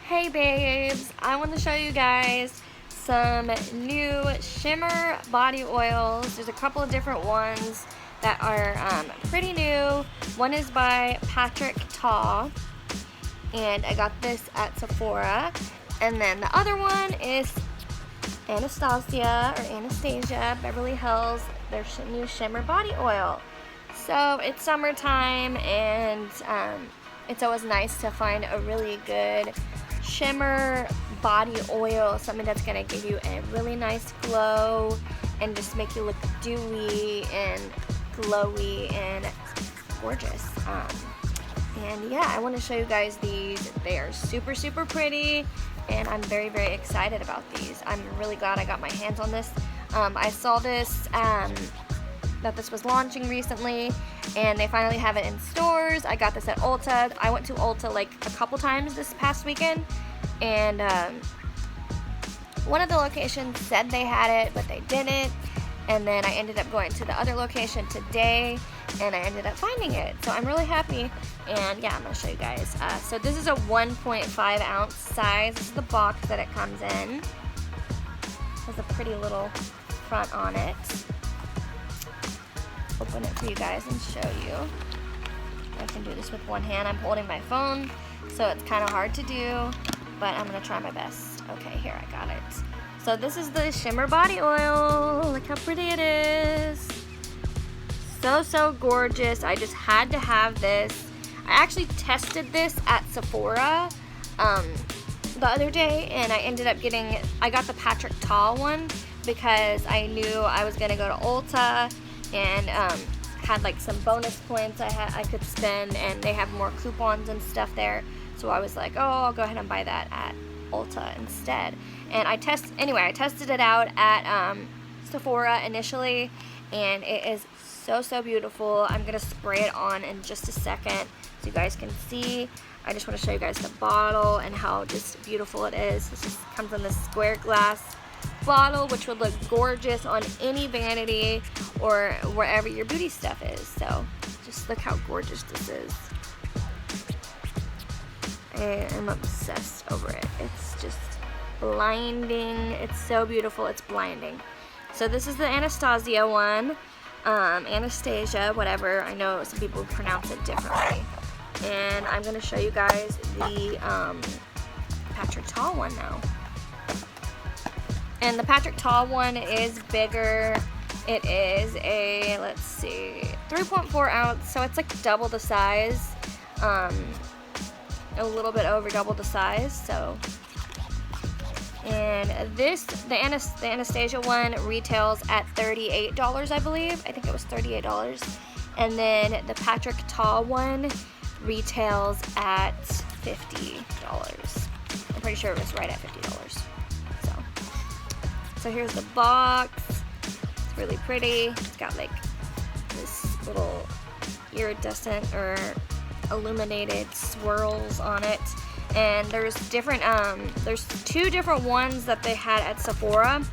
Hey babes, I want to show you guys some new shimmer body oils. There's a couple of different ones that are pretty new. One is by Patrick Ta, and I got this at Sephora. And then the other one is Anastasia, Beverly Hills, their new shimmer body oil. So it's summertime, and it's always nice to find a really good shimmer body oil, something that's going to give you a really nice glow and just make you look dewy and glowy and gorgeous. And yeah, I want to show you guys these. They are super pretty, and I'm very excited about these. I'm really glad I got my hands on this. I saw this that this was launching recently, and they finally have it in stores. I got this at Ulta. I went to Ulta like a couple times this past weekend, and one of the locations said they had it, but they didn't. And then I ended up going to the other location today, and I ended up finding it. So I'm really happy, and yeah, I'm gonna show you guys. So this is a 1.5 ounce size. This is the box that it comes in. It has a pretty little front on it. Open it for you guys and show you. I can do this with one hand. I'm holding my phone, so it's kind of hard to do, but I'm gonna try my best. Okay, here, I got it. So this is the shimmer body oil. Look how pretty it is. So gorgeous. I just had to have this. I actually tested this at Sephora the other day, and I ended up I got the Patrick Ta one because I knew I was gonna go to Ulta and had like some bonus points I could spend, and they have more coupons and stuff there. So I was like, oh, I'll go ahead and buy that at Ulta instead. And I tested it out at Sephora initially, and it is so beautiful. I'm gonna spray it on in just a second so you guys can see. I just want to show you guys the bottle and how just beautiful it is. This just comes in this square glass bottle, which would look gorgeous on any vanity or wherever your beauty stuff is. So just look how gorgeous this is. I am obsessed over it. It's just blinding. It's so beautiful. It's blinding. So this is the Anastasia one. Anastasia, whatever. I know some people pronounce it differently. And I'm going to show you guys the Patrick Ta one now. And the Patrick Ta one is bigger. It is a, let's see, 3.4 ounce, so it's like double the size. A little bit over double the size, so. And the Anastasia one retails at $38, I believe. I think it was $38. And then the Patrick Ta one retails at $50. I'm pretty sure it was right at $50. So here's the box. It's really pretty. It's got like this little iridescent or illuminated swirls on it. And there's there's two different ones that they had at Sephora.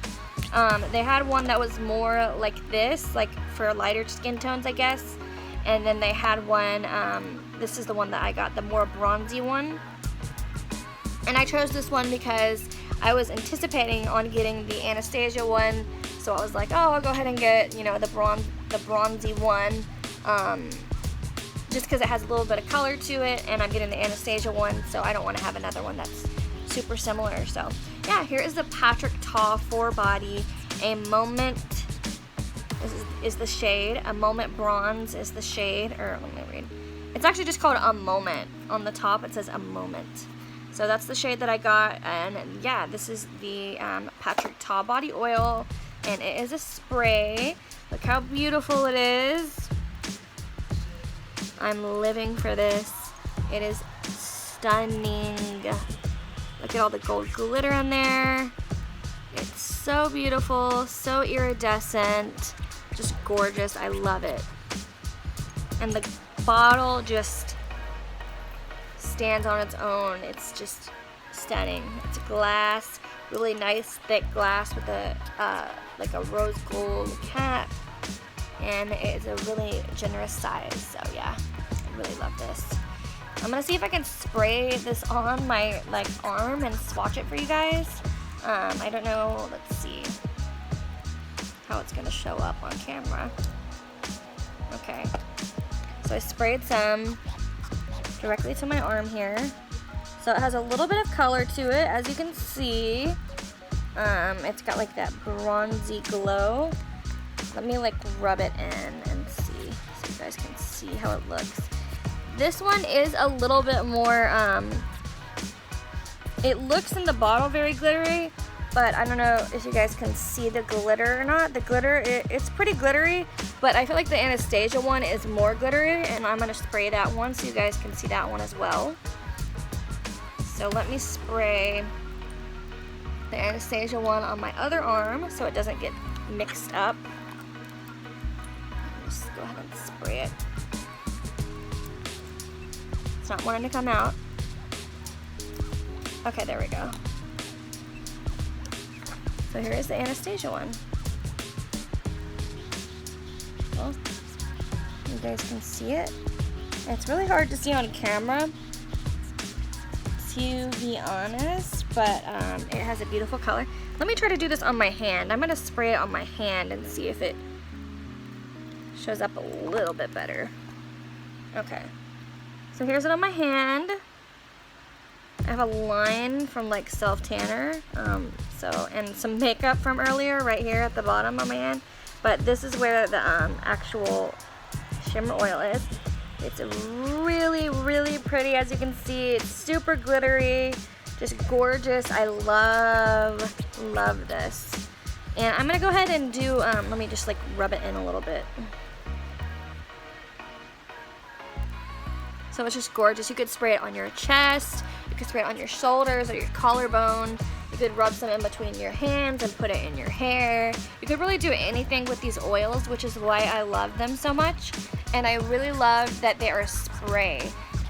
They had one that was more like this, like for lighter skin tones, I guess. And then they had one, this is the one that I got, the more bronzy one. And I chose this one because I was anticipating on getting the Anastasia one, so I was like, oh, I'll go ahead and get, you know, the bronzy one, just because it has a little bit of color to it, and I'm getting the Anastasia one, so I don't want to have another one that's super similar. So yeah, here is the Patrick Ta 4-Body. A Moment is the shade. A Moment Bronze is the shade, or let me read. It's actually just called A Moment. On the top it says A Moment. So that's the shade that I got, and yeah, this is the Patrick Ta body oil, and it is a spray. Look how beautiful it is. I'm living for this. It is stunning. Look at all the gold glitter in there. It's so beautiful, so iridescent, just gorgeous. I love it. And the bottle just stands on its own. It's just stunning. It's glass, really nice thick glass with a like a rose gold cap, and it is a really generous size. So yeah, I really love this. I'm gonna see if I can spray this on my like arm and swatch it for you guys. I don't know, let's see how it's gonna show up on camera. Okay, so I sprayed some directly to my arm here. So it has a little bit of color to it, as you can see. It's got like that bronzy glow. Let me like rub it in and see, so you guys can see how it looks. This one is a little bit more, it looks in the bottle very glittery, but I don't know if you guys can see the glitter or not. The glitter, it's pretty glittery, but I feel like the Anastasia one is more glittery, and I'm gonna spray that one so you guys can see that one as well. So let me spray the Anastasia one on my other arm so it doesn't get mixed up. Just go ahead and spray it. It's not wanting to come out. Okay, there we go. So here is the Anastasia one. Well, you guys can see it. It's really hard to see on camera, to be honest, but it has a beautiful color. Let me try to do this on my hand. I'm gonna spray it on my hand and see if it shows up a little bit better. Okay, so here's it on my hand. I have a line from like self-tanner, and some makeup from earlier right here at the bottom of my hand, but this is where the actual shimmer oil is. It's really, really pretty, as you can see. It's super glittery, just gorgeous. I love this. And I'm gonna go ahead and do, let me just like rub it in a little bit. So it's just gorgeous. You could spray it on your chest, you could spray it on your shoulders or your collarbone. You could rub some in between your hands and put it in your hair. You could really do anything with these oils, which is why I love them so much. And I really love that they are spray,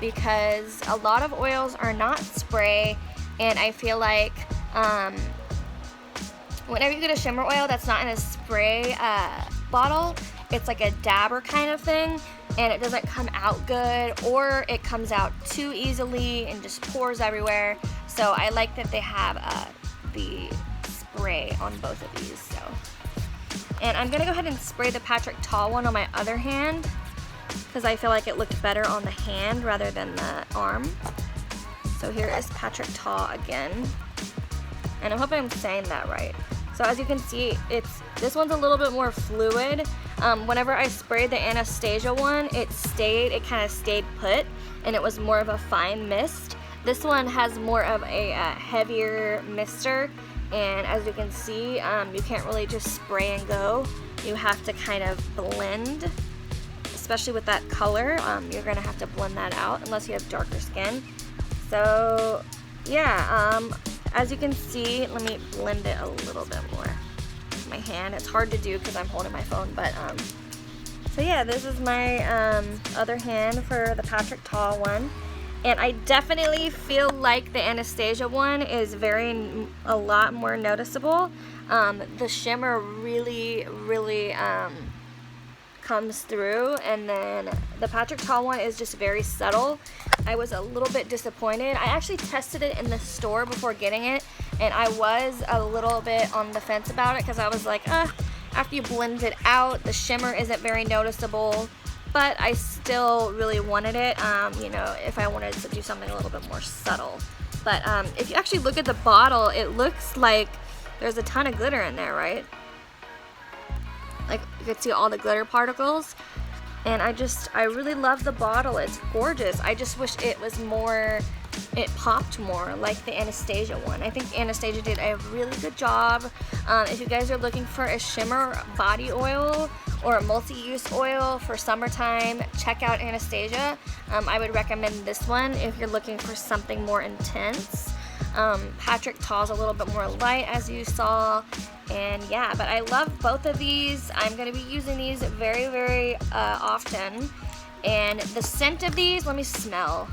because a lot of oils are not spray, and I feel like whenever you get a shimmer oil that's not in a spray bottle, it's like a dabber kind of thing, and it doesn't come out good, or it comes out too easily and just pours everywhere. So I like that they have the spray on both of these. So, and I'm gonna go ahead and spray the Patrick Ta one on my other hand, because I feel like it looked better on the hand rather than the arm. So here is Patrick Ta again, and I hope I'm saying that right. So as you can see, this one's a little bit more fluid. Whenever I sprayed the Anastasia one, it kind of stayed put, and it was more of a fine mist. This one has more of a heavier mister, and as you can see, you can't really just spray and go. You have to kind of blend, especially with that color. You're gonna have to blend that out unless you have darker skin. So yeah, as you can see, let me blend it a little bit more with my hand. It's hard to do because I'm holding my phone, but so yeah, this is my other hand for the Patrick Ta one. And I definitely feel like the Anastasia one is a lot more noticeable. The shimmer really comes through, and then the Patrick Ta one is just very subtle. I was a little bit disappointed. I actually tested it in the store before getting it, and I was a little bit on the fence about it because I was like, after you blend it out, the shimmer isn't very noticeable. But I still really wanted it, you know, if I wanted to do something a little bit more subtle. But if you actually look at the bottle, it looks like there's a ton of glitter in there, right? Like, you can see all the glitter particles. And I really love the bottle. It's gorgeous. I just wish it popped more like the Anastasia one. I think Anastasia did a really good job. If you guys are looking for a shimmer body oil or a multi-use oil for summertime, check out Anastasia. I would recommend this one if you're looking for something more intense. Patrick Ta's a little bit more light, as you saw. And yeah, but I love both of these. I'm going to be using these very often. And the scent of these, let me smell.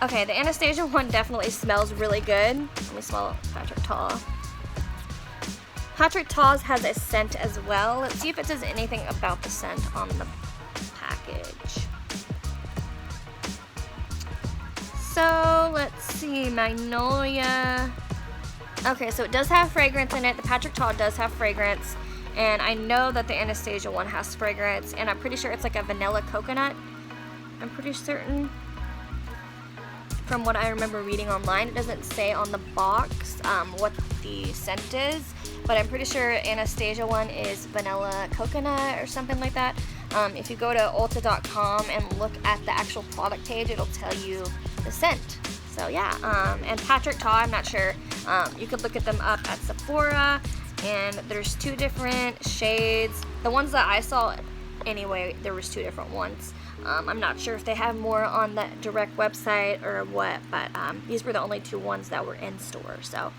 Okay, the Anastasia one definitely smells really good. Let me smell Patrick Ta. Patrick Ta's has a scent as well. Let's see if it says anything about the scent on the package. So let's see, Magnolia. Okay, so it does have fragrance in it. The Patrick Ta does have fragrance, and I know that the Anastasia one has fragrance, and I'm pretty sure it's like a vanilla coconut. I'm pretty certain. From what I remember reading online, it doesn't say on the box what the scent is, but I'm pretty sure Anastasia one is vanilla coconut or something like that. If you go to Ulta.com and look at the actual product page, it'll tell you the scent. So yeah, and Patrick Ta, I'm not sure. You could look at them up at Sephora, and there's 2 different shades. The ones that I saw, anyway, there was 2 different ones. I'm not sure if they have more on the direct website or what, but these were the only 2 ones that were in store. So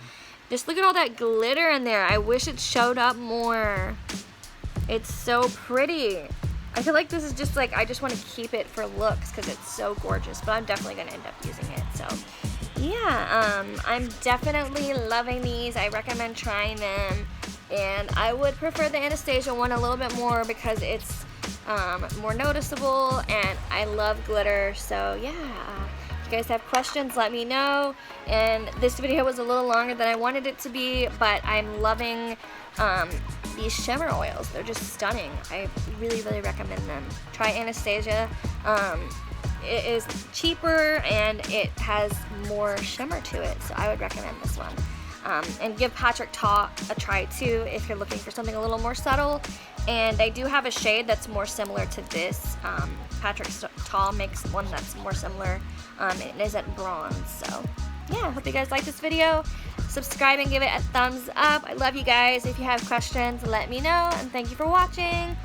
just look at all that glitter in there. I wish it showed up more. It's so pretty. I feel like this is just like, I just want to keep it for looks because it's so gorgeous, but I'm definitely going to end up using it. So yeah, I'm definitely loving these. I recommend trying them, and I would prefer the Anastasia one a little bit more because it's more noticeable, and I love glitter. So yeah, if you guys have questions, let me know. And this video was a little longer than I wanted it to be, but I'm loving these shimmer oils. They're just stunning. I really recommend them. Try Anastasia. It is cheaper and it has more shimmer to it, so I would recommend this one. And give Patrick Ta a try too if you're looking for something a little more subtle. And I do have a shade that's more similar to this. Patrick Ta makes one that's more similar. It is at bronze. So yeah, I hope you guys like this video. Subscribe and give it a thumbs up. I love you guys. If you have questions, let me know. And thank you for watching.